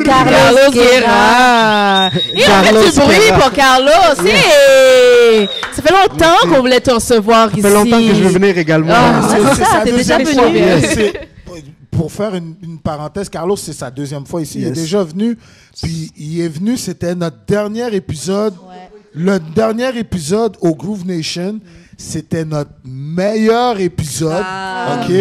Carlos Guerra. Et on fait du bruit pour Carlos. Hey! Ça fait longtemps qu'on voulait te recevoir ici. Ça fait longtemps que je veux venir également. C'est ça, t'es déjà deuxième venu. fois. Pour faire une parenthèse, Carlos, c'est sa deuxième fois ici. Il est déjà venu. Puis il est venu, c'était notre dernier épisode. Le dernier épisode au Groove Nation. C'était notre meilleur épisode. OK?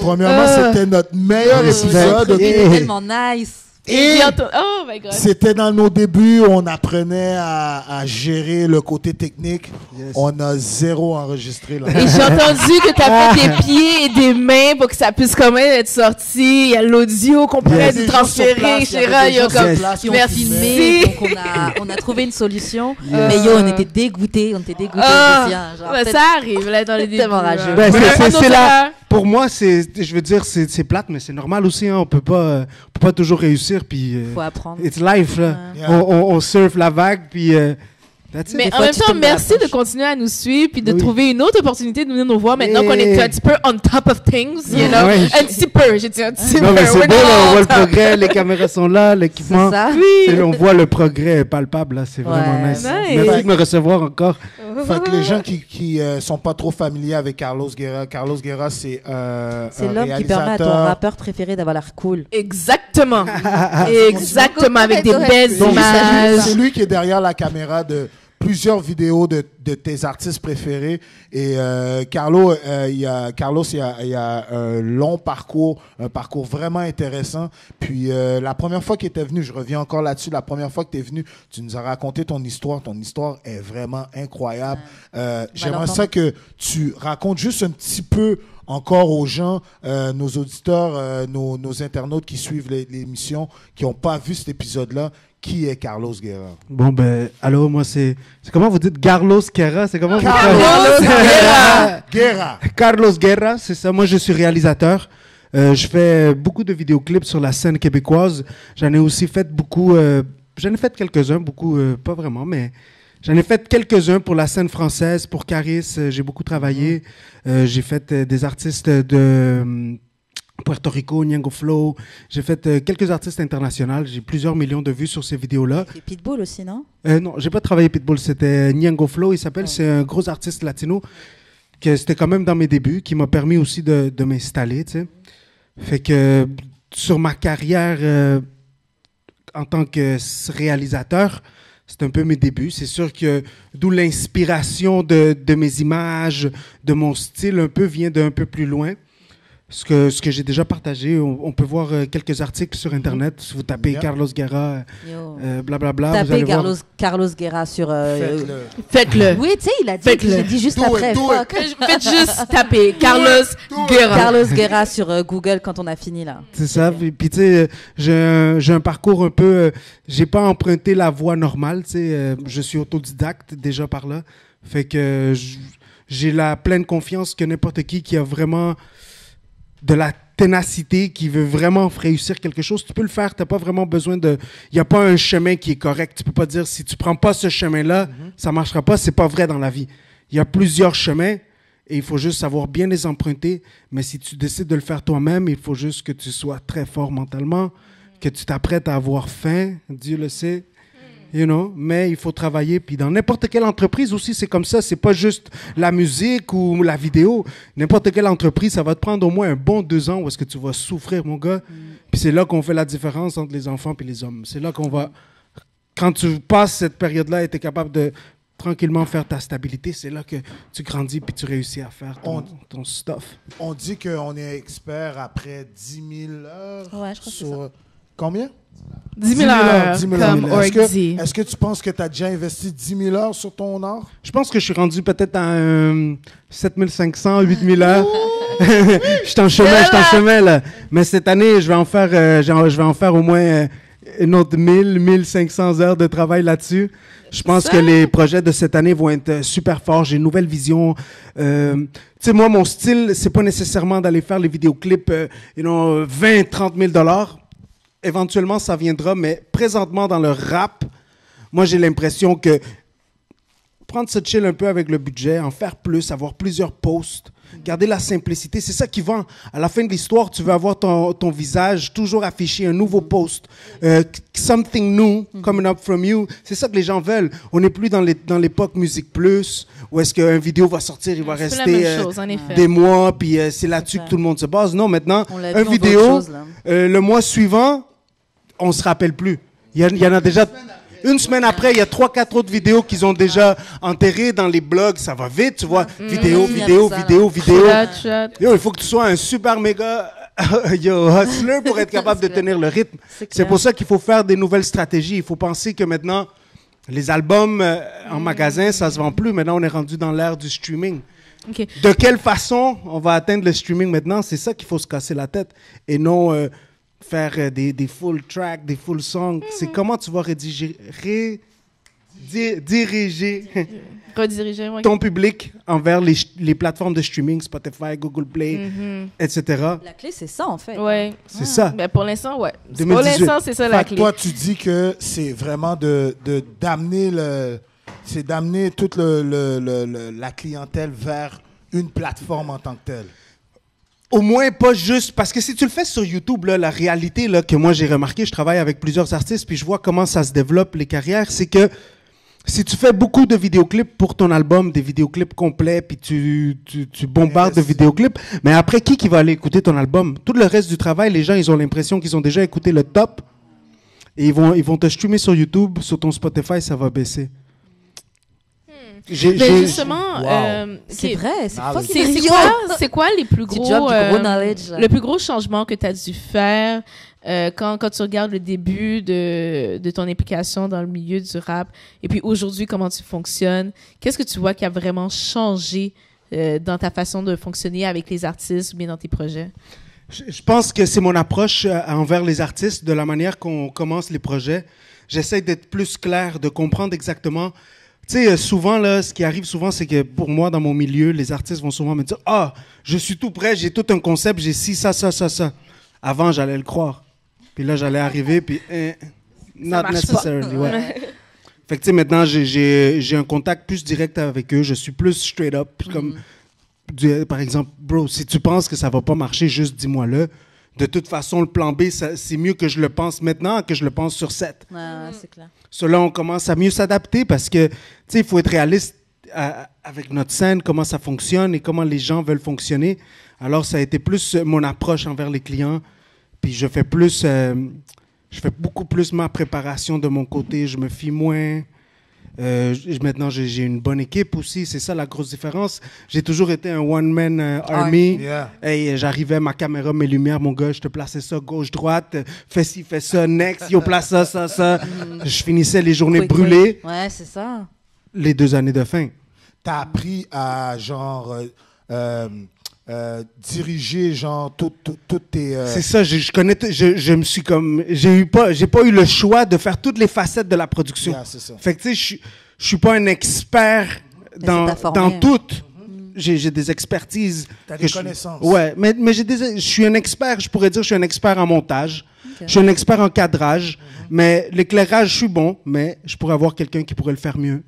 Premièrement, c'était notre meilleur épisode. C'était tellement nice. Et oh my God. c'était dans nos débuts, on apprenait à gérer le côté technique. On a zéro enregistré. Là. Et j'ai entendu que tu as fait des pieds et des mains pour que ça puisse quand même être sorti. Il y a l'audio qu'on pourrait transférer chez Rayo. Qui ont filmé, donc on a trouvé une solution. Mais on était dégoûtés. Ça arrive là dans les débuts. Tellement rageux. C'est là. Pour moi, je veux dire, c'est plate, mais c'est normal aussi. Hein, on peut pas toujours réussir. Puis, faut apprendre. It's life. Là. On surfe la vague. Puis, mais en même temps, merci de continuer à nous suivre puis de trouver une autre opportunité de venir nous voir maintenant qu'on est un petit peu on top of things, you know. Un petit peu, j'ai dit un petit peu. Non, mais c'est beau, là, on voit le progrès, les caméras sont là, l'équipement. C'est ça. On voit le progrès palpable, là, c'est vraiment nice. Merci de me recevoir encore. Fait que les gens qui sont pas trop familiers avec Carlos Guerra, c'est l'homme qui permet à ton rappeur préféré d'avoir l'air cool. Exactement. Exactement, avec des belles images. C'est lui qui est derrière la caméra de plusieurs vidéos de tes artistes préférés. Et Carlos, il y a un long parcours, un parcours vraiment intéressant. Puis la première fois qu'il était venu, je reviens encore là-dessus, la première fois que tu es venu, tu nous as raconté ton histoire. Ton histoire est vraiment incroyable. J'aimerais ça que tu racontes juste un petit peu encore aux gens, nos auditeurs, nos internautes qui suivent l'émission, qui n'ont pas vu cet épisode-là. Qui est Carlos Guerra? Bon, ben, allô, moi, c'est comment vous dites Carlos Guerra? C'est comment Guerra. Carlos Guerra, c'est ça. Moi, je suis réalisateur. Je fais beaucoup de vidéoclips sur la scène québécoise. J'en ai aussi fait beaucoup. J'en ai fait quelques-uns, beaucoup, pas vraiment, mais j'en ai fait quelques-uns pour la scène française, pour Caris. J'ai beaucoup travaillé. J'ai fait des artistes de Puerto Rico, Niango Flow. J'ai fait quelques artistes internationaux. J'ai plusieurs millions de vues sur ces vidéos-là. Et Pitbull aussi, non? Non, j'ai pas travaillé Pitbull. C'était Niango Flow, il s'appelle. C'est un gros artiste latino. C'était quand même dans mes débuts, qui m'a permis aussi de m'installer, tu sais. Fait que sur ma carrière en tant que réalisateur, c'est un peu mes débuts. C'est sûr que d'où l'inspiration de mes images, de mon style un peu, vient d'un peu plus loin. Ce que j'ai déjà partagé, on peut voir quelques articles sur Internet. Si vous tapez Carlos Guerra, blablabla. Tapez Carlos Guerra sur... Faites-le. Oui, tu sais, il a dit, j'ai dit juste après. Faites juste taper Carlos Guerra. Carlos Guerra sur Google quand on a fini, là. C'est ça. Puis tu sais, j'ai un parcours un peu... j'ai pas emprunté la voie normale, tu sais. Je suis autodidacte déjà par là. Fait que j'ai la pleine confiance que n'importe qui a vraiment... de la ténacité, qui veut vraiment réussir quelque chose, tu peux le faire. Tu n'as pas vraiment besoin de... Il n'y a pas un chemin qui est correct. Tu peux pas dire, si tu prends pas ce chemin-là, ça ne marchera pas. C'est pas vrai dans la vie. Il y a plusieurs chemins et il faut juste savoir bien les emprunter. Mais si tu décides de le faire toi-même, il faut juste que tu sois très fort mentalement, que tu t'apprêtes à avoir faim. Dieu le sait. You know, mais il faut travailler. Puis dans n'importe quelle entreprise aussi, c'est comme ça. C'est pas juste la musique ou la vidéo. N'importe quelle entreprise, ça va te prendre au moins un bon 2 ans où est-ce que tu vas souffrir, mon gars. Puis c'est là qu'on fait la différence entre les enfants et les hommes. C'est là qu'on va... Quand tu passes cette période-là et tu es capable de tranquillement faire ta stabilité, c'est là que tu grandis puis tu réussis à faire ton stuff. On dit qu'on est expert après 10 000 heures. Ouais, je crois que c'est ça. Combien? 10 000 heures, comme Orgzy. Est-ce que tu penses que tu as déjà investi 10 000 heures sur ton art? Je pense que je suis rendu peut-être à 7 500, 8 000 heures. Je suis en chemin, là. Mais cette année, je vais en faire au moins une autre 1 500 heures de travail là-dessus. Je pense que les projets de cette année vont être super forts. J'ai une nouvelle vision. Tu sais, moi, mon style, c'est pas nécessairement d'aller faire les vidéoclips, 20, 30 000 $. Éventuellement, ça viendra, mais présentement, dans le rap, moi, j'ai l'impression que prendre ce chill un peu avec le budget, en faire plus, avoir plusieurs posts, garder la simplicité. C'est ça qui vend. À la fin de l'histoire, tu veux avoir ton visage toujours affiché, un nouveau post, something new coming up from you. C'est ça que les gens veulent. On n'est plus dans l'époque Musique Plus, où est-ce qu'une vidéo va sortir, il va rester des mois, puis c'est là-dessus que tout le monde se base. Non, maintenant, une vidéo, le mois suivant, on se rappelle plus. Il y en a déjà... Une semaine après, il y a 3-4 autres vidéos qu'ils ont déjà enterrées dans les blogs. Ça va vite, tu vois. Vidéo. Yo, il faut que tu sois un super méga hustler pour être capable de tenir le rythme. C'est pour ça qu'il faut faire des nouvelles stratégies. Il faut penser que maintenant, les albums en magasin, ça se vend plus. Maintenant, on est rendu dans l'ère du streaming. Okay. De quelle façon on va atteindre le streaming maintenant? C'est ça qu'il faut se casser la tête. Et non... faire des full tracks, des full songs. C'est comment tu vas rediriger ton public envers les plateformes de streaming, Spotify, Google Play, etc. La clé, c'est ça, en fait. Ouais. C'est ça. Ben pour l'instant, ouais. 2018. Pour l'instant, c'est ça la clé. Toi, tu dis que c'est vraiment d'amener toute la clientèle vers une plateforme en tant que telle. Au moins, pas juste... Parce que si tu le fais sur YouTube, là, la réalité là, que moi, j'ai remarqué, je travaille avec plusieurs artistes, puis je vois comment ça se développe, les carrières, c'est que si tu fais beaucoup de vidéoclips pour ton album, des vidéoclips complets, puis tu bombardes de vidéoclips, mais après, qui va aller écouter ton album? Tout le reste du travail, les gens, ils ont l'impression qu'ils ont déjà écouté le top, et ils vont te streamer sur YouTube, sur ton Spotify, ça va baisser. Justement, wow. C'est vrai, c'est quoi les plus gros, le plus gros changement que tu as dû faire quand tu regardes le début de ton implication dans le milieu du rap et puis aujourd'hui comment tu fonctionnes? Qu'est-ce que tu vois qui a vraiment changé dans ta façon de fonctionner avec les artistes ou bien dans tes projets? Je pense que c'est mon approche envers les artistes, de la manière qu'on commence les projets. J'essaie d'être plus clair, de comprendre exactement. Tu sais, souvent, là, ce qui arrive souvent, c'est que pour moi, dans mon milieu, les artistes vont souvent me dire « Ah, je suis tout prêt, j'ai tout un concept, j'ai ci, ça. » Avant, j'allais le croire. Puis là, j'allais arriver, puis not necessarily. Ouais. Fait que, tu sais, maintenant, j'ai un contact plus direct avec eux. Je suis plus straight up. Comme, par exemple, bro, si tu penses que ça va pas marcher, juste dis-moi-le. De toute façon, le plan B, c'est mieux que je le pense maintenant que je le pense sur 7. Ouais, c'est clair. Cela, on commence à mieux s'adapter parce que, tu sais, il faut être réaliste avec notre scène, comment ça fonctionne et comment les gens veulent fonctionner. Alors, ça a été plus mon approche envers les clients. Puis, je fais beaucoup plus ma préparation de mon côté. Je me fie moins. Maintenant, j'ai une bonne équipe aussi. C'est ça la grosse différence. J'ai toujours été un one-man army. Yeah. Hey, j'arrivais, ma caméra, mes lumières, mon gars, je te plaçais ça gauche-droite. Fais ci, fais ça, next. Yo, place ça. Je finissais les journées brûlées. Ouais, c'est ça. Les 2 années de fin. T'as appris à, genre... diriger genre toutes tes c'est ça, je me suis comme j'ai pas eu le choix de faire toutes les facettes de la production. Yeah, c'est ça. Fait que tu sais je suis pas un expert dans tout. J'ai des expertises. T'as des connaissances. Ouais, mais je suis un expert, je pourrais dire je suis un expert en montage. Okay. Je suis un expert en cadrage, mais l'éclairage je suis bon, mais je pourrais avoir quelqu'un qui pourrait le faire mieux.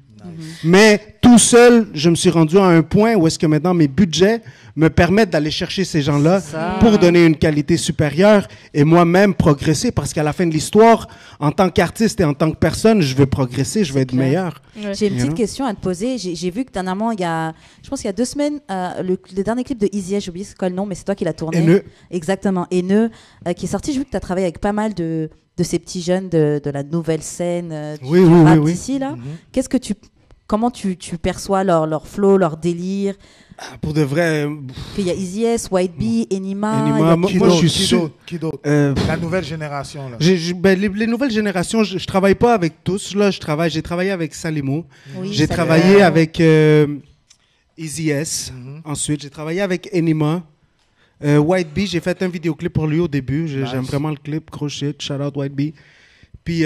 Mais tout seul, je me suis rendu à un point où est-ce que maintenant mes budgets me permettent d'aller chercher ces gens-là pour donner une qualité supérieure et moi-même progresser parce qu'à la fin de l'histoire, en tant qu'artiste et en tant que personne, je veux progresser, je veux être meilleur. Ouais. J'ai une petite question à te poser. J'ai vu que dernièrement, je pense qu'il y a 2 semaines, le dernier clip de Easy, j'ai oublié c'est quoi le nom, mais c'est toi qui l'as tourné. Haineux. Exactement, Haineux, qui est sorti. J'ai vu que tu as travaillé avec pas mal de ces petits jeunes de la nouvelle scène du rap d'ici, là. Comment tu perçois leur flow, leur délire? Pour de vrai... Il y a Easy S, White Bee, Enima. Moi, je suis qui d'autre? La nouvelle génération, là. Les nouvelles générations, je travaille pas avec tous, là. J'ai travaillé avec Salimo. Oui, j'ai travaillé avec Easy S. Ensuite, j'ai travaillé avec Enima. White Bee, j'ai fait un vidéoclip pour lui au début. J'aime vraiment le clip. Gros shit. Shout out White Bee. Puis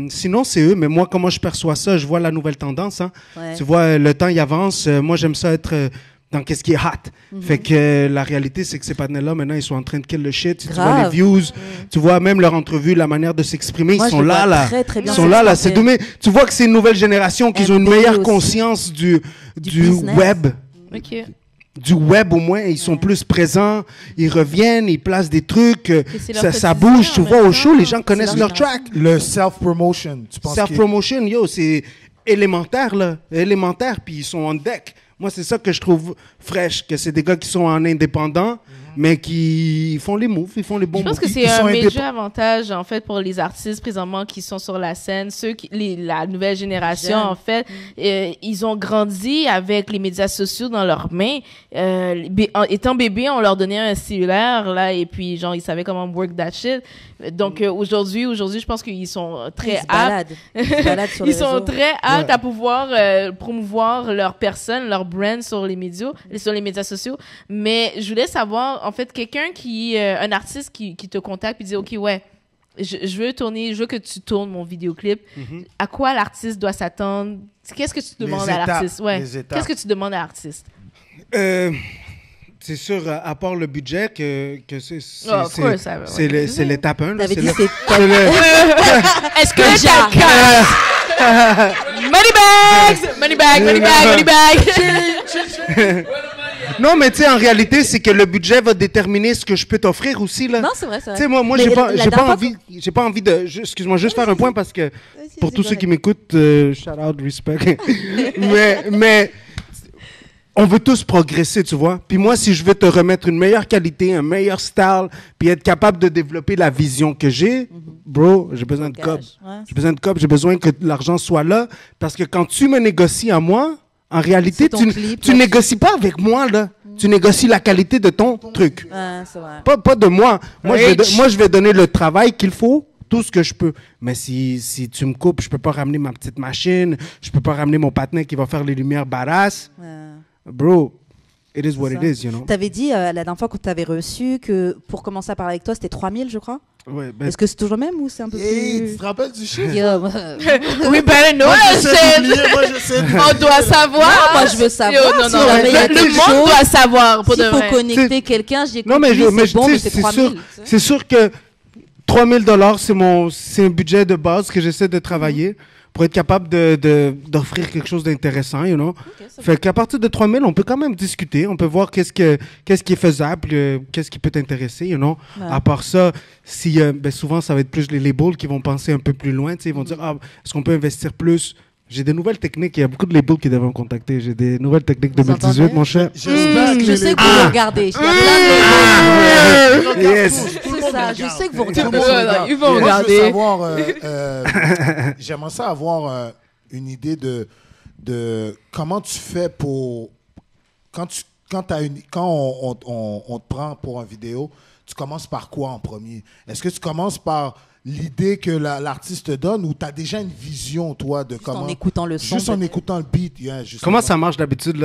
sinon, c'est eux. Mais moi, comment je perçois ça? Je vois la nouvelle tendance. Hein. Ouais. Tu vois, le temps, il avance. Moi, j'aime ça être dans qu'est-ce qui est hot. Fait que la réalité, c'est que ces partenaires-là, maintenant, ils sont en train de kill le shit. Tu vois les views, tu vois même leur entrevue, la manière de s'exprimer, ils sont là. Très, très bien. Ils sont là. C'est dommage. Tu vois que c'est une nouvelle génération, qu'ils ont une meilleure conscience du web. OK. Du web au moins, ils sont plus présents, ils reviennent, ils placent des trucs, ça bouge, tu vois au show, les gens connaissent leur track. Le self-promotion, tu penses self-promotion, yo, c'est élémentaire, là, élémentaire, puis ils sont on deck. Moi, c'est ça que je trouve fraîche, que c'est des gars qui sont en indépendant, mais qui font les moves, ils font les bons moves. Je pense que c'est un majeur avantage, en fait, pour les artistes présentement qui sont sur la scène, la nouvelle génération, en fait. Ils ont grandi avec les médias sociaux dans leurs mains. Étant bébé, on leur donnait un cellulaire, là, et puis, genre, ils savaient comment work that shit. Donc, aujourd'hui, je pense qu'ils sont très aptes. Ils sont très aptes à pouvoir promouvoir leur personne, leur brand sur les médias sociaux. Mais je voulais savoir, en fait, un artiste qui te contacte et dit, OK, ouais, je veux que tu tournes mon vidéoclip. À quoi l'artiste doit s'attendre? Qu'est-ce que tu demandes à l'artiste? Ouais. Qu'est-ce que tu demandes à l'artiste? C'est sûr, à part le budget, que c'est l'étape 1. T'avais dit Est-ce que Money bag! Non, mais tu sais, en réalité, c'est que le budget va déterminer ce que je peux t'offrir aussi, là. Non, c'est vrai. Tu sais, moi, j'ai pas envie de... Excuse-moi, juste faire un point parce que pour tous ceux qui m'écoutent, shout out, respect. mais on veut tous progresser, tu vois. Puis moi, si je veux te remettre une meilleure qualité, un meilleur style, puis être capable de développer la vision que j'ai, bro, j'ai besoin de cop. J'ai besoin de cop, j'ai besoin que l'argent soit là. Parce que quand tu me négocies à moi, en réalité, tu négocies pas avec moi, là. Tu négocies la qualité de ton truc. C'est vrai. Pas de moi. Moi, je vais donner le travail qu'il faut, tout ce que je peux. Mais si tu me coupes, je peux pas ramener ma petite machine, je peux pas ramener mon partenaire qui va faire les lumières badass. Bro, it is what it is, you know. T'avais dit la dernière fois que t'avais reçu que pour commencer à parler avec toi, c'était 3000, je crois. Ouais, Est-ce que c'est toujours le même ou c'est un peu plus... Tu te rappelles du chiffre? Oui, ben non, on doit savoir. Moi, je veux savoir. Le monde doit savoir, pour de vrai. S'il faut connecter quelqu'un, je dis non, mais c'est 3000. C'est sûr que $3000, c'est un budget de base que j'essaie de travailler pour être capable d'offrir quelque chose d'intéressant, you know. Fait qu'à partir de 3000, on peut quand même discuter, on peut voir qu'est-ce qui est faisable, qu'est-ce qui peut t'intéresser, you know. À part ça, souvent, ça va être plus les labels qui vont penser un peu plus loin, tu sais, ils vont dire, est-ce qu'on peut investir plus? J'ai des nouvelles techniques, il y a beaucoup de labels qui devraient me contacter. J'ai des nouvelles techniques 2018, mon cher. Je sais que vous regardez. Il y a plein de yes. C'est ça, je sais que vous regardez. Ils vont regarder. J'aimerais ça avoir une idée de comment tu fais pour... Quand on te prend pour une vidéo, tu commences par quoi en premier? Est-ce que tu commences par l'idée que l'artiste te donne ou tu as déjà une vision, toi, de comment... En écoutant le son. Juste en écoutant le beat. Comment ça marche d'habitude?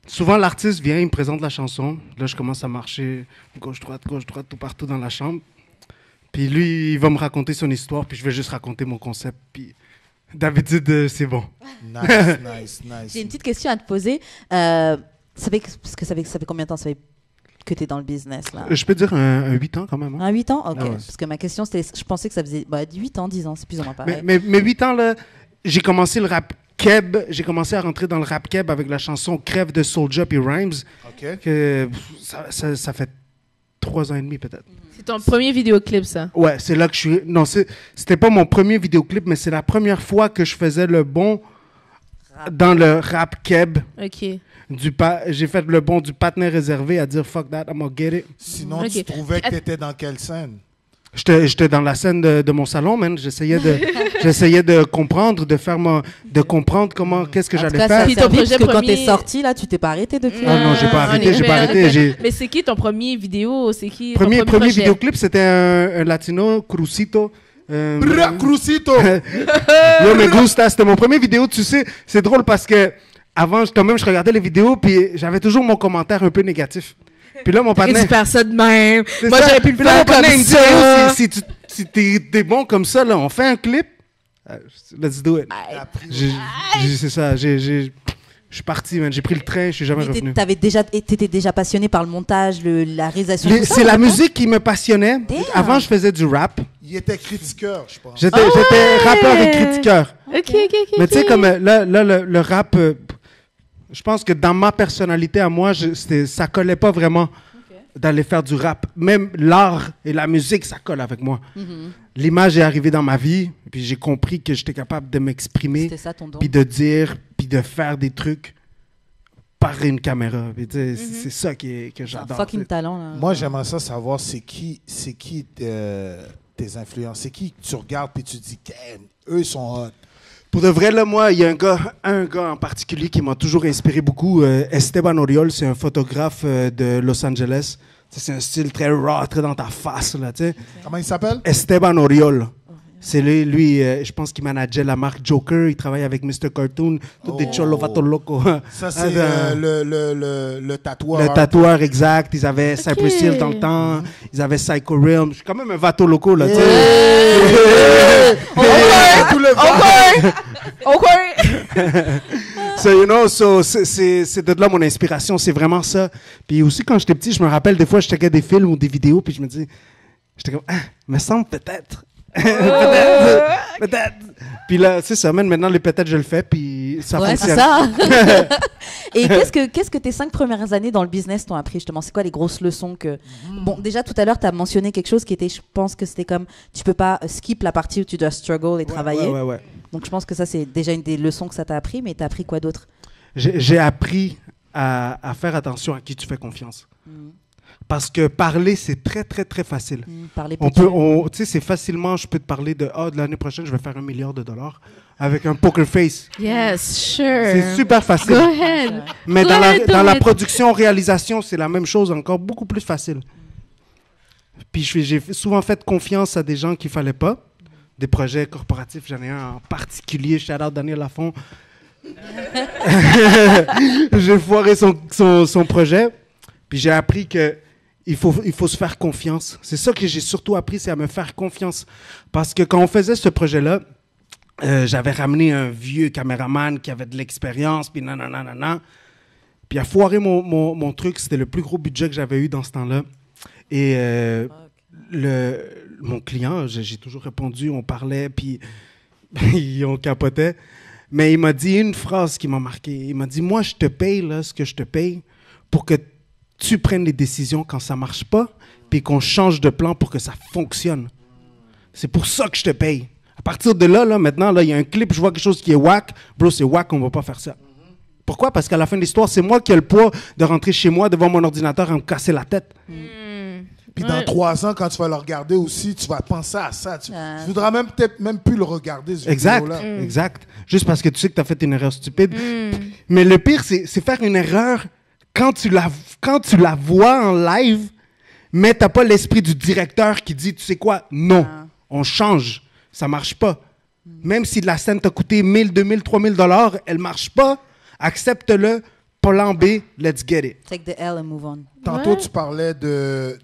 Souvent, l'artiste vient, il me présente la chanson. Là, je commence à marcher gauche-droite, tout partout dans la chambre. Puis lui, il va me raconter son histoire, puis je vais juste raconter mon concept. Puis d'habitude, c'est bon. Nice. J'ai une petite question à te poser. Ça fait combien de temps que tu es dans le business, là? Je peux dire un 8 ans quand même. Un 8 ans? OK. Ah ouais. Parce que ma question, c'était... Je pensais que ça faisait 8 ans, 10 ans, c'est plus ou moins pareil. Mais 8 ans, là, j'ai commencé le rap keb. J'ai commencé à rentrer dans le rap keb avec la chanson Crève de Soulja et Rhymes. OK. Que ça fait 3 ans et demi, peut-être. C'est ton premier vidéoclip, ça? Ouais, c'est là que je suis... Non, c'était pas mon premier vidéoclip, mais c'est la première fois que je faisais le bon dans le rap keb. OK. J'ai fait le bon du partenaire réservé à dire « fuck that, I'm gonna get it ». Sinon, tu trouvais que tu étais dans quelle scène? J'étais dans la scène de mon salon, man. J'essayais de comprendre, de comprendre qu'est-ce que j'allais faire. Ça servi, parce que quand t'es sorti, là, tu t'es pas arrêté depuis. Non, j'ai pas arrêté. Mais c'est qui ton premier vidéo? C'est qui premier vidéoclip, c'était un latino, Crucito. Crucito! Yo, me gusta. C'était mon premier vidéo, tu sais. C'est drôle parce que avant, quand même, je regardais les vidéos, puis j'avais toujours mon commentaire un peu négatif. Puis là, mon partenaire... Tu faire ça de même. Moi, j'aurais pu le faire comme ça. Si t'es bon comme ça, là, on fait un clip. Let's do it. C'est ça. Je Je suis parti, man. J'ai pris le train, je suis jamais revenu. T'étais déjà passionné par le montage, la réalisation. C'est la musique qui me passionnait. Damn. Avant, je faisais du rap. Il était critiqueur, je pense. J'étais rappeur et critiqueur. Ok. Mais tu sais, comme là, le rap, je pense que dans ma personnalité à moi, ça collait pas vraiment d'aller faire du rap. Même l'art et la musique, ça colle avec moi. L'image est arrivée dans ma vie, puis j'ai compris que j'étais capable de m'exprimer, puis de dire, puis de faire des trucs par une caméra. C'est ça que j'adore. Fucking talent. Là. Moi, j'aimerais ça savoir c'est qui tes influences. C'est qui tu regardes puis tu dis, eux, ils sont hot. Pour de vrai, là, moi, il y a un gars en particulier qui m'a toujours inspiré beaucoup. Esteban Oriol, c'est un photographe de Los Angeles. C'est un style très raw, très dans ta face. Là, t'sais. Comment il s'appelle? Esteban Oriol. C'est lui, je pense qu'il manageait la marque Joker. Il travaille avec Mr. Cartoon. Tous des cholos vato loco. Ça, c'est le tatoueur. Le tatoueur, exact. Ils avaient Cypress Hill dans le temps. Ils avaient Psycho Realm. Je suis quand même un vato loco, là, tu sais. OK. C'est de là mon inspiration. C'est vraiment ça. Puis aussi, quand j'étais petit, je me rappelle, des fois, je checkais des films ou des vidéos, puis je me dis, j'étais comme, me semble peut-être. Peut-être. Puis là, c'est ça, maintenant, les peut-être, je le fais, puis ça fonctionne. C'est ça. Et qu'est-ce que tes 5 premières années dans le business t'ont appris, justement? C'est quoi les grosses leçons que... Bon, déjà, tout à l'heure, tu as mentionné quelque chose qui était, je pense que c'était comme, tu peux pas skip la partie où tu dois struggle et travailler. Ouais. Donc, je pense que ça, c'est déjà une des leçons que ça t'a appris, mais t'as appris quoi d'autre? J'ai appris à faire attention à qui tu fais confiance. Parce que parler, c'est très, très, très facile. Parler tu sais, c'est facilement, je peux te parler de l'année prochaine, je vais faire $1 milliard avec un poker face. Yes, sure. C'est super facile. Go ahead. Mais dans la production, réalisation, c'est la même chose, encore beaucoup plus facile. Puis j'ai souvent fait confiance à des gens qu'il ne fallait pas. Des projets corporatifs, j'en ai un en particulier, shout-out Daniel Lafont. J'ai foiré son projet. Puis j'ai appris que il faut se faire confiance. C'est ça que j'ai surtout appris, c'est à me faire confiance. Parce que quand on faisait ce projet-là, j'avais ramené un vieux caméraman qui avait de l'expérience, puis nanana. Puis à foirer mon truc, c'était le plus gros budget que j'avais eu dans ce temps-là. Et mon client, j'ai toujours répondu, on parlait, puis on capotait. Mais il m'a dit une phrase qui m'a marqué. Il m'a dit, moi, je te paye là, ce que je te paye pour que tu prennes les décisions quand ça marche pas, puis qu'on change de plan pour que ça fonctionne. C'est pour ça que je te paye. À partir de là, maintenant, il y a un clip, je vois quelque chose qui est whack. Bro, c'est whack, on va pas faire ça. Pourquoi? Parce qu'à la fin de l'histoire, c'est moi qui ai le poids de rentrer chez moi devant mon ordinateur et me casser la tête. Puis dans 3 ans, quand tu vas le regarder aussi, tu vas penser à ça. Tu voudras peut-être même plus le regarder, ce vidéo-là. Exact. Juste parce que tu sais que tu as fait une erreur stupide. Mais le pire, c'est faire une erreur quand tu la vois en live, mais tu n'as pas l'esprit du directeur qui dit, tu sais quoi, non, on change, ça marche pas. Même si la scène t'a coûté $1,000, $2,000, $3,000, elle marche pas, accepte-le, plan B, let's get it. Take the L and move on. Tantôt, tu parlais de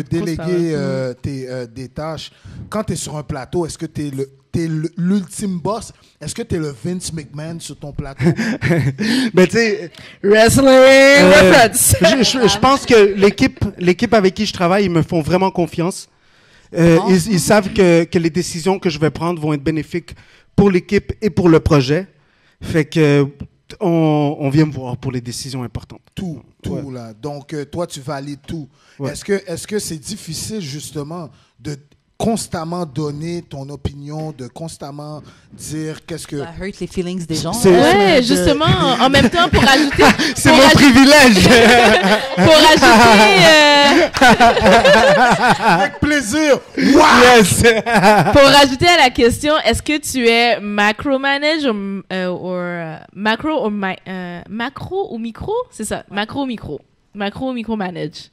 déléguer des tâches. Quand tu es sur un plateau, est-ce que tu es l'ultime boss? Est-ce que tu es le Vince McMahon sur ton plateau? Ben, tu sais... Wrestling reference! Je pense que l'équipe avec qui je travaille, ils me font vraiment confiance. Ils savent que les décisions que je vais prendre vont être bénéfiques pour l'équipe et pour le projet. Fait que... On vient me voir pour les décisions importantes. Tout là. Donc, toi, tu valides tout. Ouais. Est-ce que c'est difficile, justement, de constamment donner ton opinion, de constamment dire qu'est-ce que... Ça hurt les feelings des gens. Ouais, justement, en même temps, pour ajouter... C'est mon privilège! Pour ajouter... Avec plaisir! Wow! Yes! Pour rajouter à la question, est-ce que tu es macro-manage macro ou micro? C'est ça, macro ou micro? Macro ou micro-manage?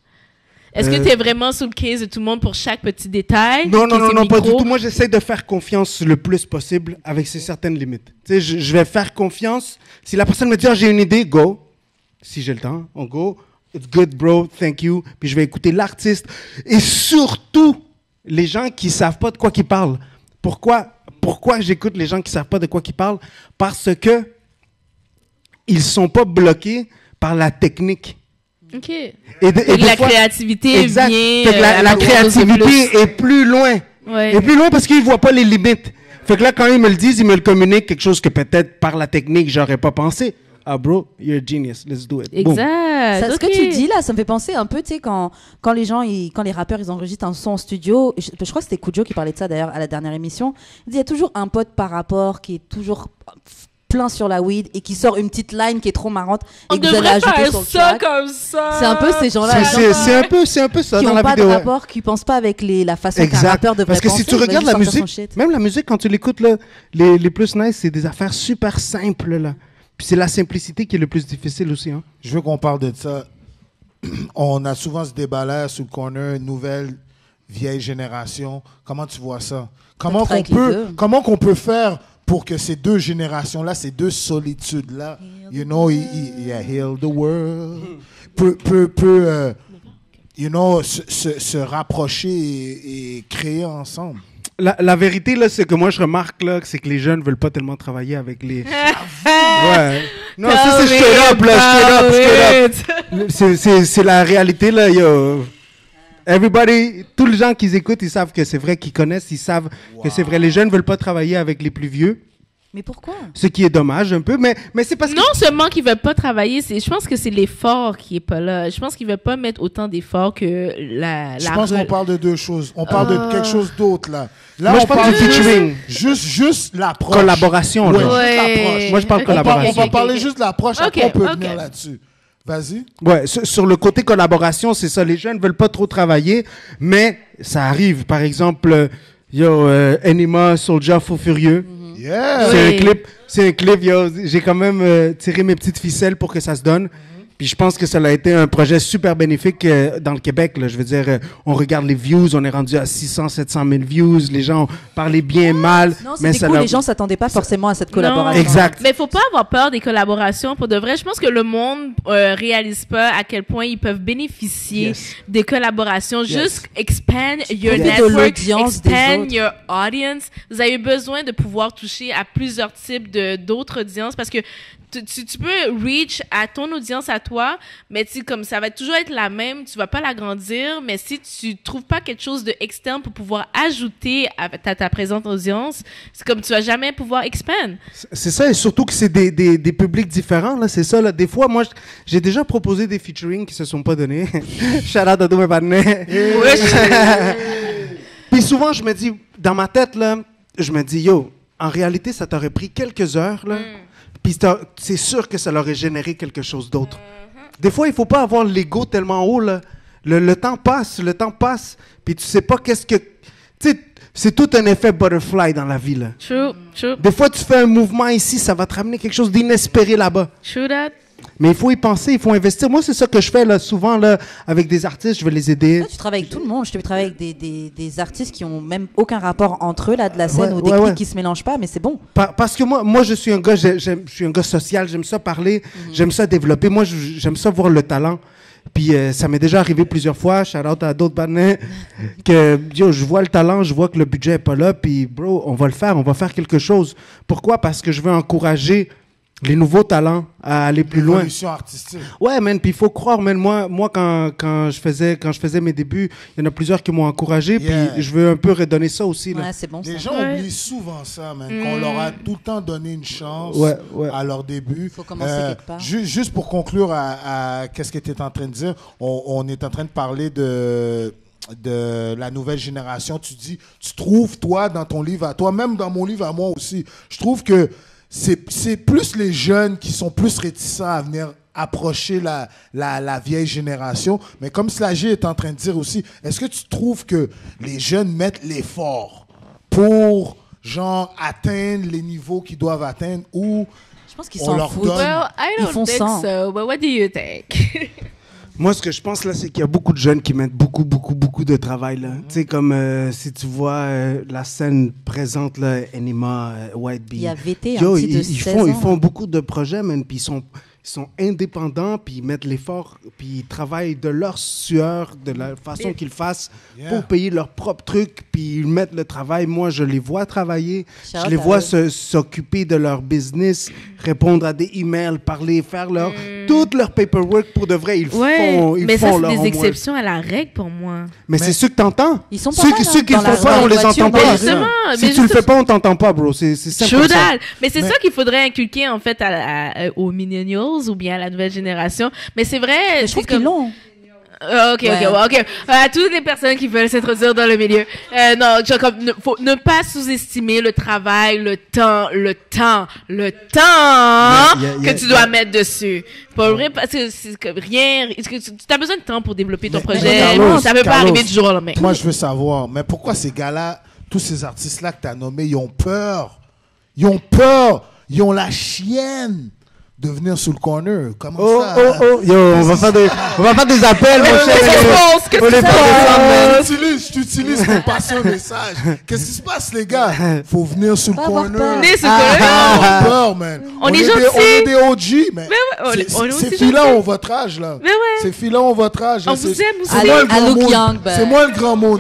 Est-ce que tu es vraiment sous le case de tout le monde pour chaque petit détail? Non, pas du tout. Moi, j'essaie de faire confiance le plus possible avec ses certaines limites. Tu sais, je vais faire confiance. Si la personne me dit, j'ai une idée, go. Si j'ai le temps, on go. It's good, bro, thank you. Puis je vais écouter l'artiste. Et surtout, les gens qui ne savent pas de quoi ils parlent. Pourquoi j'écoute les gens qui ne savent pas de quoi ils parlent? Parce que ils sont pas bloqués par la technique. OK. Et la créativité exact. vient... la créativité est plus loin. Ouais. Est plus loin parce qu'ils voient pas les limites. Fait que là, quand ils me le disent, ils me le communiquent, quelque chose que peut-être par la technique, j'aurais pas pensé. Ah, bro, you're a genius, let's do it. Exact. Ce que tu dis là, ça me fait penser un peu, tu sais, quand les gens, quand les rappeurs, ils enregistrent un son en studio, je crois que c'était Kujo qui parlait de ça d'ailleurs à la dernière émission, il dit il y a toujours un pote par rapport qui est toujours plein sur la weed et qui sort une petite line qui est trop marrante et que vous allez ajouter sur le track. Comme ça. C'est un peu ces gens-là. C'est un peu ça qui dans la pas vidéo. De rapport, qui pensent pas avec la façon qu'un rappeur devrait penser. Parce que si tu regardes la musique, même la musique, quand tu l'écoutes, là, les plus nice, c'est des affaires super simples, là. Puis c'est la simplicité qui est le plus difficile aussi. Hein. Je veux qu'on parle de ça. On a souvent ce débat-là sur le corner, nouvelle, vieille génération. Comment tu vois ça? Comment qu'on peut faire pour que ces deux générations-là, ces deux solitudes-là, heal the world, se rapprocher et créer ensemble? La vérité, là, c'est que moi, je remarque, là, c'est que les jeunes veulent pas tellement travailler avec les... ouais. Non, ça, c'est straight up, là, straight up. C'est la réalité, là, yo. Everybody, tous les gens qui écoutent, ils savent que c'est vrai, qu'ils connaissent, ils savent que c'est vrai. Les jeunes veulent pas travailler avec les plus vieux. Mais pourquoi? Ce qui est dommage un peu, mais c'est parce que... Non seulement qu'ils veulent pas travailler, je pense que c'est l'effort qui est pas là. Je pense qu'ils veulent pas mettre autant d'efforts que Je pense qu'on parle de deux choses. On parle de quelque chose d'autre, là. Moi, je parle du featuring. Juste l'approche. Collaboration, là. Ouais. Moi, je parle collaboration. On va parler juste de l'approche, après on peut venir là-dessus. Vas-y. Ouais, sur le côté collaboration, c'est ça. Les jeunes veulent pas trop travailler, mais ça arrive. Par exemple, Enima, Soulja, Fou Furieux. Yeah. C'est un clip, j'ai quand même tiré mes petites ficelles pour que ça se donne. Puis je pense que ça a été un projet super bénéfique dans le Québec. Là. Je veux dire, on regarde les views, on est rendu à 600, 700 000 views. Les gens parlaient bien, mal. Non, c'était cool. Les gens s'attendaient pas forcément à cette collaboration. Non. Exact. Mais faut pas avoir peur des collaborations. Pour de vrai, je pense que le monde réalise pas à quel point ils peuvent bénéficier des collaborations. Juste expand your network, expand your audience. Vous avez besoin de pouvoir toucher à plusieurs types d'autres audiences parce que tu peux reach à ton audience à toi, mais comme ça va toujours être la même, tu vas pas l'agrandir, mais si tu trouves pas quelque chose de externe pour pouvoir ajouter à ta présente audience, c'est comme tu vas jamais pouvoir expand. C'est ça, et surtout que c'est des publics différents, là, c'est ça, là. Des fois, moi, j'ai déjà proposé des featuring qui se sont pas donnés. Shout out à tous mes partenaires. Puis souvent, je me dis, dans ma tête, là, je me dis, en réalité, ça t'aurait pris quelques heures, là. Puis c'est sûr que ça leur aurait généré quelque chose d'autre. Des fois, il faut pas avoir l'ego tellement haut, là. Le temps passe, puis tu sais pas qu'est-ce que... Tu sais, c'est tout un effet butterfly dans la vie, là. True. Des fois, tu fais un mouvement ici, ça va te ramener quelque chose d'inespéré là-bas. True that. Mais il faut y penser, il faut investir. Moi, c'est ça que je fais là, souvent là, avec des artistes, je vais les aider. Là, tu travailles avec tout le monde. Je te travaille avec des artistes qui ont même aucun rapport entre eux là de la scène ou des clips qui se mélangent pas, mais c'est bon. Parce que moi, je suis un gars, je suis un gars social. J'aime ça parler, j'aime ça développer. Moi, j'aime ça voir le talent. Puis ça m'est déjà arrivé plusieurs fois. Shout out à d'autres partenaires que je vois le talent, je vois que le budget est pas là. Puis bro, on va le faire, on va faire quelque chose. Pourquoi? Parce que je veux encourager les nouveaux talents à aller plus loin. L'évolution artistique. Ouais, man, puis il faut croire, man, moi quand je faisais mes débuts, il y en a plusieurs qui m'ont encouragé, puis je veux un peu redonner ça aussi, là. Ouais, c'est bon. Les gens oublient souvent ça, man, qu'on leur a tout le temps donné une chance à leur début. Il faut commencer quelque part. Juste pour conclure à qu'est-ce que tu es en train de dire, on est en train de parler de la nouvelle génération. Tu dis, tu trouves, toi, dans ton livre à toi, même dans mon livre à moi aussi, je trouve que c'est plus les jeunes qui sont plus réticents à venir approcher la vieille génération. Mais comme Slagé est en train de dire aussi, est-ce que tu trouves que les jeunes mettent l'effort pour, atteindre les niveaux qu'ils doivent atteindre ou je pense qu'ils s'en foutent. Well, I don't think so, but what do you think? Moi, ce que je pense, là, c'est qu'il y a beaucoup de jeunes qui mettent beaucoup de travail, là. Tu sais, comme si tu vois la scène présente, là, Enima, White Bee. Il y a VT, un petit de 16 ans. Ils font beaucoup de projets, man, puis ils sont indépendants, puis ils mettent l'effort, puis ils travaillent de leur sueur, de la façon qu'ils fassent pour payer leurs propres trucs, puis ils mettent le travail. Moi, je les vois travailler. Je les vois s'occuper de leur business, répondre à des emails, parler, faire tout leur paperwork pour de vrai. Ils font leur mais ça, c'est des exceptions à la règle pour moi. Mais c'est ceux que t'entends. Ils sont ceux qui le font pas, on les entend pas. Si tu le fais pas, on t'entend pas, bro. C'est simple. Mais c'est ça qu'il faudrait inculquer, en fait, aux millennials ou bien à la nouvelle génération. Mais c'est vrai. Je trouve qu'ils l'ont. Ok. À toutes les personnes qui veulent s'introduire dans le milieu, non, faut ne pas sous-estimer le travail, le temps que tu dois mettre dessus. Pour vrai, parce que c'est que rien, tu as besoin de temps pour développer ton projet. Ça peut pas arriver du jour au lendemain. Moi, je veux savoir, mais pourquoi ces gars-là, tous ces artistes-là que tu as nommés, ils ont peur. Ils ont la chienne de venir sous le corner. Comment ça? Yo, on va faire des appels, mon cher. Je t'utilise pour passer un message. Qu'est-ce qui se passe, les gars? Faut venir sous le corner. Peur, man. On est gentils. On est des OG, mais ces filles-là ont votre âge, là. Ces filles-là ont votre âge. On vous aime aussi. C'est moi le grand mot.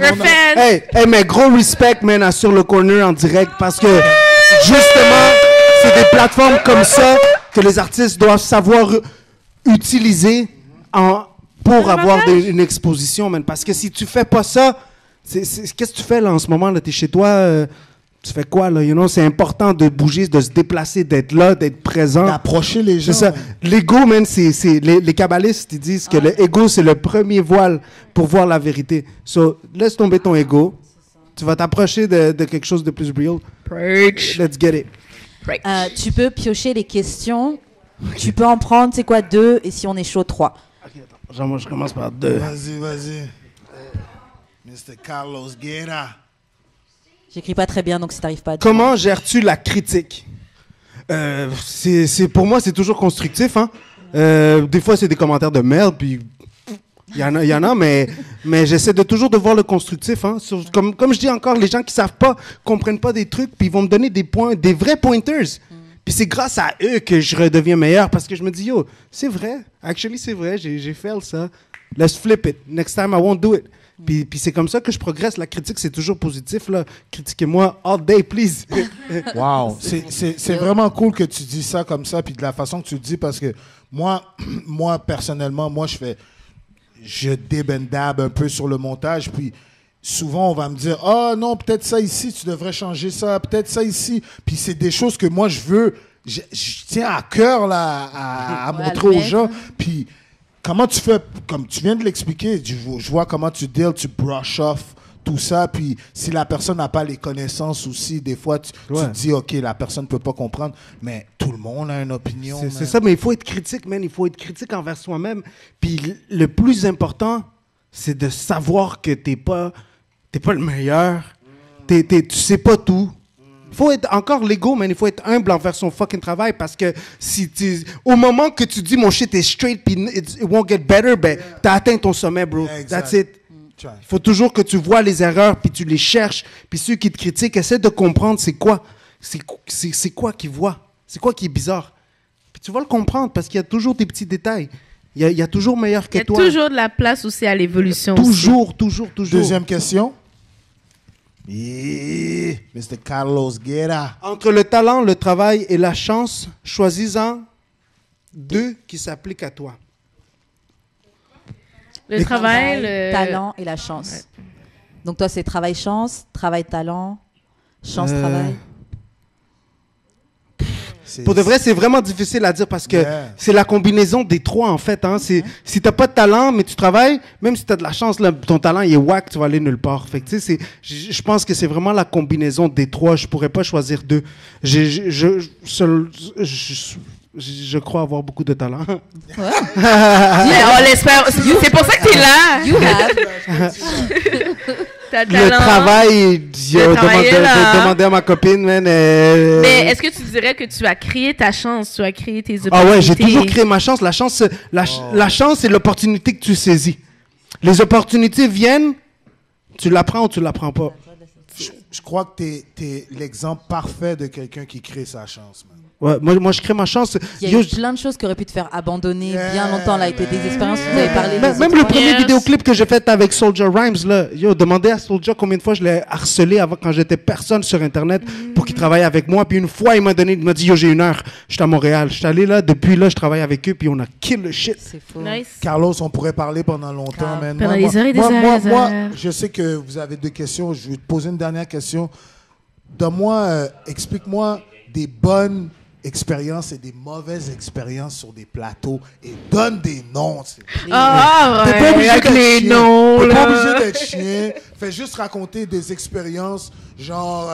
Hey, mais gros respect, man, sur le corner en direct, parce que, justement, c'est des plateformes comme ça que les artistes doivent savoir utiliser pour avoir une exposition, man. Parce que si tu fais pas ça, qu'est-ce que tu fais là en ce moment? Là, t'es chez toi, tu fais quoi là? C'est important de bouger, de se déplacer, d'être là, d'être présent. D'approcher les gens. C'est ça. L'ego, man, les kabbalistes, ils disent que l'ego, c'est le premier voile pour voir la vérité. So, laisse tomber ton ego. Tu vas t'approcher de quelque chose de plus real. Preach. Let's get it. Tu peux piocher les questions. Tu peux en prendre, c'est quoi, 2, et si on est chaud, 3. Ok, attends. Moi, je commence par 2. Vas-y. Mr. Carlos Guerra. J'écris pas très bien, donc si t'arrives pas à... Comment gères-tu la critique? Pour moi, c'est toujours constructif. Hein? Des fois, c'est des commentaires de merde, puis il y en a, mais j'essaie toujours de voir le constructif. Hein? Comme je dis encore, les gens qui savent pas, comprennent pas des trucs, puis ils vont me donner des points, des vrais pointers. Puis c'est grâce à eux que je redeviens meilleur, parce que je me dis, yo, c'est vrai. Actually, c'est vrai, j'ai fait ça. Let's flip it. Next time, I won't do it. Puis c'est comme ça que je progresse. La critique, c'est toujours positif. Là. Critiquez-moi all day, please. Wow. C'est vraiment cool que tu dis ça comme ça, puis de la façon que tu le dis, parce que moi personnellement, je dab un peu sur le montage, puis souvent on va me dire, non, peut-être ça ici, tu devrais changer ça, peut-être ça ici. Puis c'est des choses que moi je tiens à cœur là, à montrer aux gens. Puis comment tu fais, comme tu viens de l'expliquer, je vois comment tu deals, tu brush off tout ça, puis si la personne n'a pas les connaissances aussi, des fois tu te dis, ok, la personne ne peut pas comprendre, mais tout le monde a une opinion. C'est ça, mais il faut être critique, man, il faut être critique envers soi-même. Puis le plus important, c'est de savoir que t'es pas le meilleur, tu sais pas tout. Il faut être encore l'ego, man. Il faut être humble envers son fucking travail, parce que au moment que tu dis mon shit est straight puis it won't get better, ben t'as atteint ton sommet, bro. Exact. That's it. Il faut toujours que tu vois les erreurs puis tu les cherches, puis ceux qui te critiquent essaient de comprendre c'est quoi qu'ils voient, c'est quoi qui est bizarre. Puis tu vas le comprendre parce qu'il y a toujours des petits détails. Il y a toujours meilleur que toi. Il y a toujours de la place aussi à l'évolution. Toujours. Deuxième question. Yeah. Mr. Carlos Guerra. Entre le talent, le travail et la chance, choisis-en 2 qui s'appliquent à toi. Le travail, le talent et la chance. Ouais. Donc toi, c'est travail-chance, travail-talent, chance-travail. Pour de vrai, c'est vraiment difficile à dire parce que c'est la combinaison des 3, en fait. Hein. Si t'as pas de talent, mais tu travailles, même si t'as de la chance, là, ton talent il est whack, tu vas aller nulle part. Fait que, je pense que c'est vraiment la combinaison des 3. Je pourrais pas choisir 2. Je crois avoir beaucoup de talent. Ouais. On l'espère. C'est pour ça que t'es là. You have. Le travail, demander à ma copine, man. Mais est-ce que tu dirais que tu as créé ta chance, tu as créé tes opportunités? Ah ouais, j'ai toujours créé ma chance. La chance, c'est l'opportunité que tu saisis. Les opportunités viennent, tu la prends ou tu la prends pas. Je crois que t'es l'exemple parfait de quelqu'un qui crée sa chance, man. Ouais, moi, je crée ma chance. Il y a eu plein de choses qui auraient pu te faire abandonner bien longtemps. Là, des expériences que vous avez parlé. Même le premier vidéoclip que j'ai fait avec Soulja Rhymes, là, demandez à Soulja combien de fois je l'ai harcelé avant quand j'étais personne sur Internet pour qu'il travaille avec moi. Puis une fois, il m'a dit, j'ai 1 heure. J'étais à Montréal. J'étais allé là, depuis là, je travaille avec eux, puis on a kill le shit. C'est fou. Nice. Carlos, on pourrait parler pendant longtemps, man. Pendant des heures et des heures. Moi, je sais que vous avez 2 questions. Je vais te poser une dernière question. Explique-moi des bonnes expériences et des mauvaises expériences sur des plateaux et donne des noms. T'es pas obligé d'être les chien. noms. T'es pas obligé d'être chien. Fais juste raconter des expériences, genre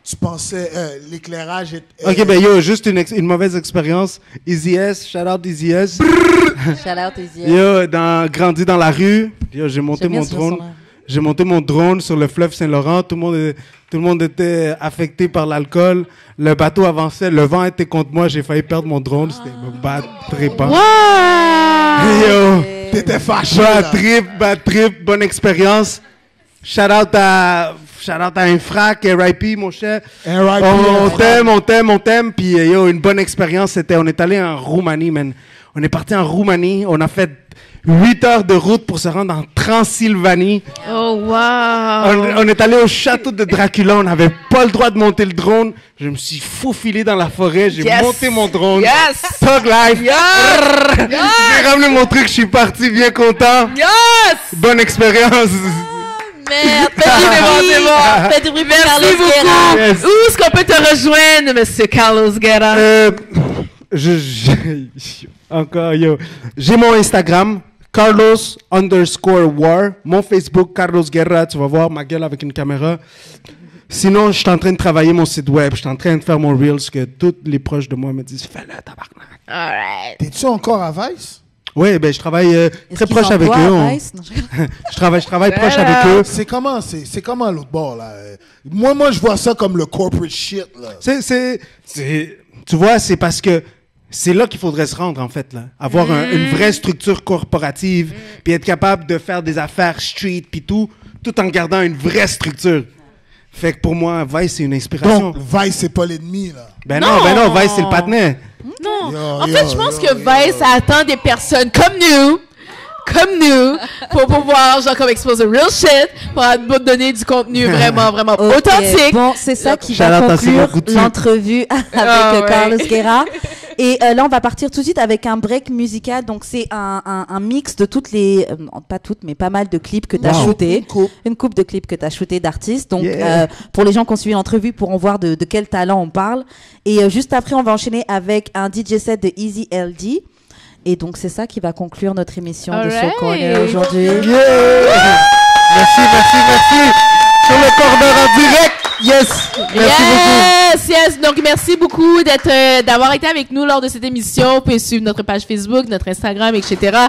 tu pensais l'éclairage Ok, juste une mauvaise expérience. Easy S, shout out Easy S. Shout out Easy S. Grandi dans la rue. J'ai monté mon drone. J'ai monté mon drone sur le fleuve Saint-Laurent. Tout le monde était affecté par l'alcool. Le bateau avançait. Le vent était contre moi. J'ai failli perdre mon drone. C'était trippant. Wow! T'étais fâché. Bad trip. Bonne expérience. Shout out à Infrac, RIP, mon cher. On t'aime. Puis une bonne expérience. On est allé en Roumanie, man. On est parti en Roumanie. On a fait 8 heures de route pour se rendre en Transylvanie. Oh, wow! On est allé au château de Dracula. On n'avait pas le droit de monter le drone. Je me suis faufilé dans la forêt. J'ai monté mon drone. Yes! Thug life. Yes! J'ai ramené mon truc. Je suis parti bien content. Yes! Bonne expérience. Merde, Faites du bruit pour Carlos Guerra. Yes. Où est-ce qu'on peut te rejoindre, monsieur Carlos Guerra? Encore, j'ai mon Instagram, Carlos_war. Mon Facebook, Carlos Guerra. Tu vas voir ma gueule avec une caméra. Sinon, je suis en train de travailler mon site web. Je suis en train de faire mon Reels que tous les proches de moi me disent, fais-le, tabarnak. Alright. T'es-tu encore à Vice? Oui, je travaille très proche avec eux. Je travaille proche avec eux. C'est comment l'autre bord, là? Moi, je vois ça comme le corporate shit, là. Tu vois, c'est parce que c'est là qu'il faudrait se rendre, en fait, là. Avoir une vraie structure corporative, puis être capable de faire des affaires street, puis tout en gardant une vraie structure. Fait que pour moi, Vice, c'est une inspiration. Donc, Vice, c'est pas l'ennemi, là. Ben non, Vice, c'est le partenaire. Non. En fait, je pense que Vice attend des personnes comme nous, pour pouvoir, comme exposer real shit, pour donner du contenu vraiment authentique. Bon, c'est ça qui va conclure l'entrevue avec Carlos Guerra. Et là, on va partir tout de suite avec un break musical. Donc, c'est un mix de toutes les... pas toutes, mais pas mal de clips que tu as shootés. Une coupe de clips que tu as shootés d'artistes. Donc, pour les gens qui ont suivi l'entrevue, pourront voir de quel talent on parle. Et juste après, on va enchaîner avec un DJ set de Easy LD. Et donc, c'est ça qui va conclure notre émission de Soul Corner aujourd'hui. Merci. Sur le corner en direct. Merci beaucoup. Yes. Donc, merci beaucoup d'avoir été avec nous lors de cette émission. Vous pouvez suivre notre page Facebook, notre Instagram, etc.